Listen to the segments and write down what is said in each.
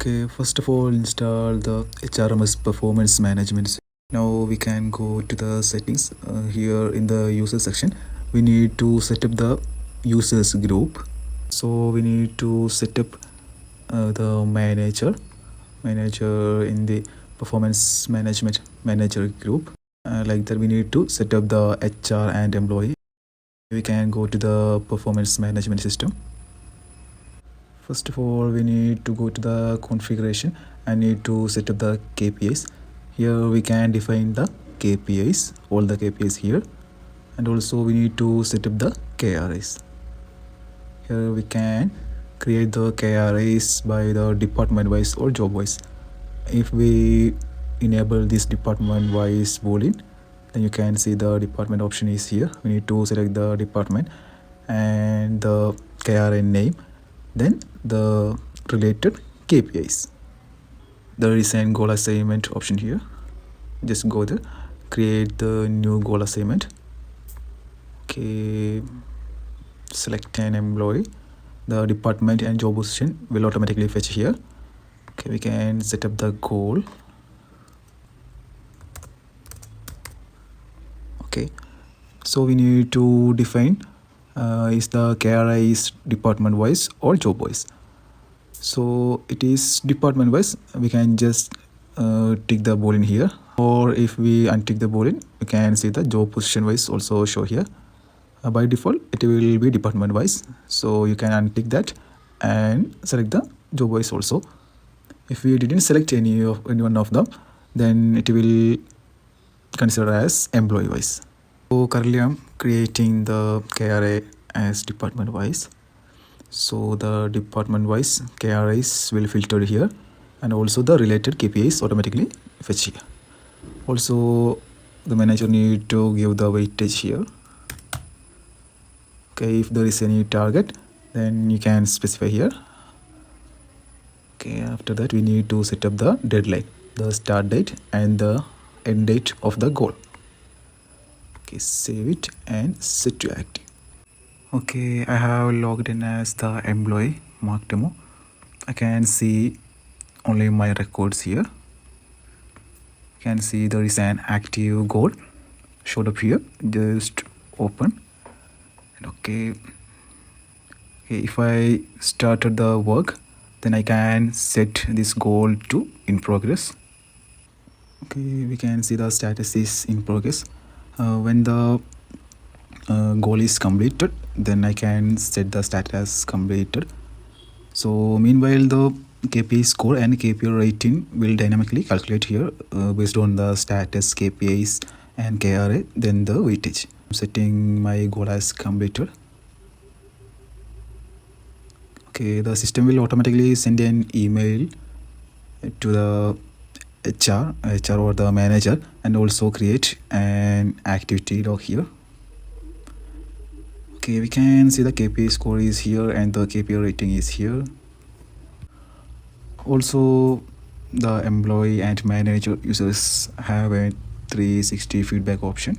Okay, first of all, install the HRMS Performance Management. Now we can go to the settings. Here in the user section, we need to set up the users group. So we need to set up the manager in the Performance Management Manager group. Like that, we need to set up the HR and employee. We can go to the Performance Management System. First of all, we need to go to the configuration and need to set up the KPIs. Here we can define the KPIs, all the KPIs here, and also we need to set up the KRIs. Here we can create the KRIs by the department wise or job wise. If we enable this department wise boolean, then you can see the department option is here. We need to select the department and the KRI name, then the related KPIs. There is an goal assignment option here. Just go there, create the new goal assignment. Okay, select an employee. The department and job position will automatically fetch here. Okay, we can set up the goal. Okay, so we need to define is the KRI is department wise or job wise. So it is department wise, we can just tick the boolean here, or if we untick the boolean, you can see the job position wise also show here. By default it will be department wise, so you can untick that and select the job wise also. If we didn't select any one of them, then it will consider as employee wise. So currently I'm creating the KRI as department wise. So the department wise KRIs will filter here, and also the related KPIs automatically fetch here. Also the manager need to give the weightage here. Okay, if there is any target, then you can specify here. Okay, after that we need to set up the deadline, the start date and the end date of the goal. Okay, save it and set to active. Okay, I have logged in as the employee mark demo. I can see only my records here. You can see there is an active goal showed up here. Just open. Okay, if I started the work, then I can set this goal to in progress. Okay, we can see the status is in progress. When the goal is completed, then I can set the status as completed. So meanwhile the KPI score and KPI rating will dynamically calculate here based on the status, KPIs and KRA, then the weightage. I'm setting my goal as completed. Okay, the system will automatically send an email to the HR or the manager, and also create an activity log here. Okay, we can see the KPI score is here and the KPI rating is here. Also the employee and manager users have a 360 feedback option.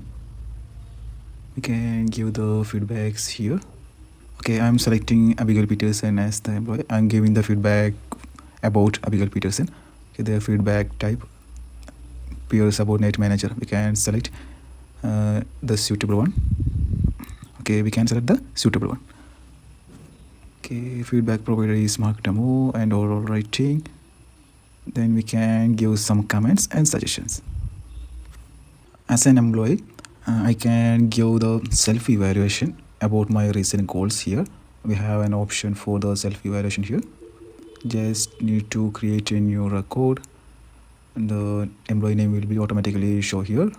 We can give the feedbacks here. Okay, I'm selecting Abigail Peterson as the employee. I'm giving the feedback about Abigail Peterson. Okay, the feedback type peer subordinate manager. We can select the suitable one. Okay, we can select the suitable one. Okay, feedback provider is mark demo and overall rating. Then we can give some comments and suggestions. As an employee, I can give the self-evaluation about my recent goals here. We have an option for the self-evaluation here. Just need to create a new record, and the employee name will be automatically show here.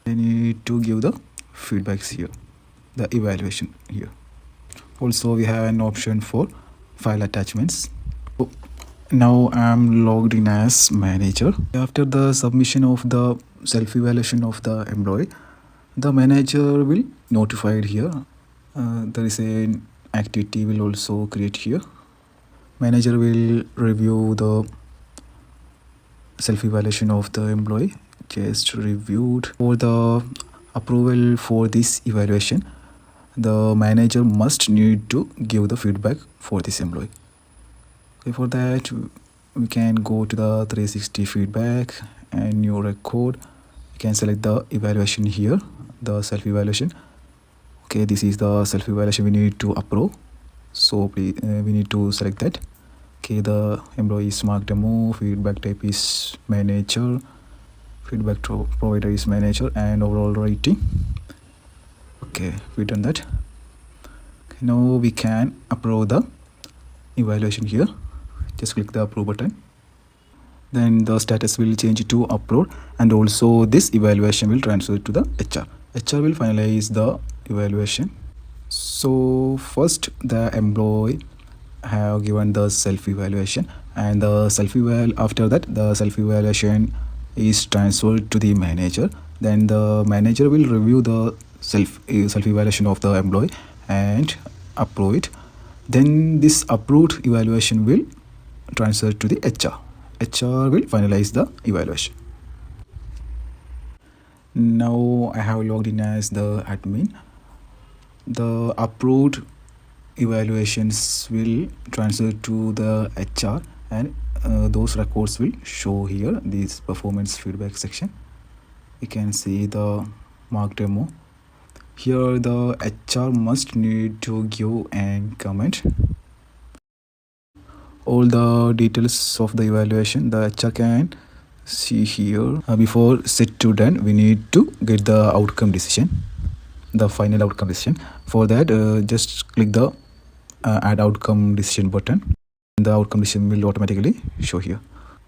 I need to give the feedbacks here, the evaluation here. Also we have an option for file attachments. So now I'm logged in as manager. After the submission of the self-evaluation of the employee, the manager will notify it here. There is an activity will also create here. Manager will review the self-evaluation of the employee. Just reviewed. For the approval for this evaluation, the manager must need to give the feedback for this employee. Okay, for that we can go to the 360 feedback and new record. You can select the evaluation here, the self-evaluation. Okay, this is the self-evaluation we need to approve, so please, we need to select that. Okay, the employee is marked demo, feedback type is manager, feedback provider is manager, and overall rating. Okay, we done that. Okay, now we can approve the evaluation here. Just click the approve button. Then the status will change to approved, and also this evaluation will transfer to the HR. HR will finalize the evaluation. So first the employee have given the self-evaluation, and the after that the self-evaluation is transferred to the manager. Then the manager will review the self-evaluation of the employee and approve it. Then this approved evaluation will transfer to the HR. HR will finalize the evaluation. Now I have logged in as the admin. The approved evaluations will transfer to the HR, and those records will show here, this performance feedback section. You can see the mark demo. Here the HR must need to give and comment all the details of the evaluation. The HR can see here. Before set to done, we need to get the outcome decision, the final outcome decision. For that, just click the add outcome decision button. The outcome decision will automatically show here.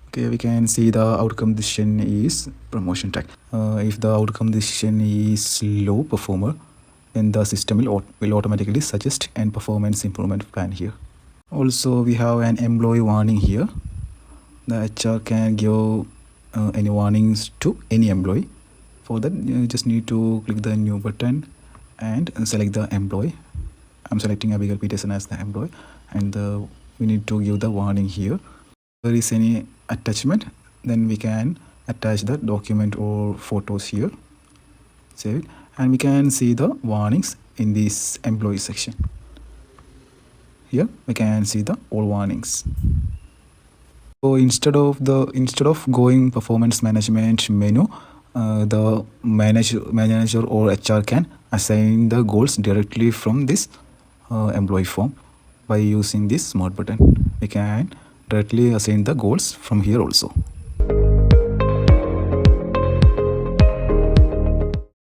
Okay, we can see the outcome decision is promotion track. If the outcome decision is low performer, then the system will automatically suggest an performance improvement plan here. Also, we have an employee warning here. The HR can give any warnings to any employee. For that, you just need to click the new button and select the employee. I'm selecting Abigail Peterson as the employee, and we need to give the warning here. If there is any attachment, then we can attach the document or photos here, save it, and we can see the warnings in this employee section. Here we can see the all warnings. So instead of going performance management menu, the manager or HR can assign the goals directly from this employee form. By using this smart button, we can directly assign the goals from here also.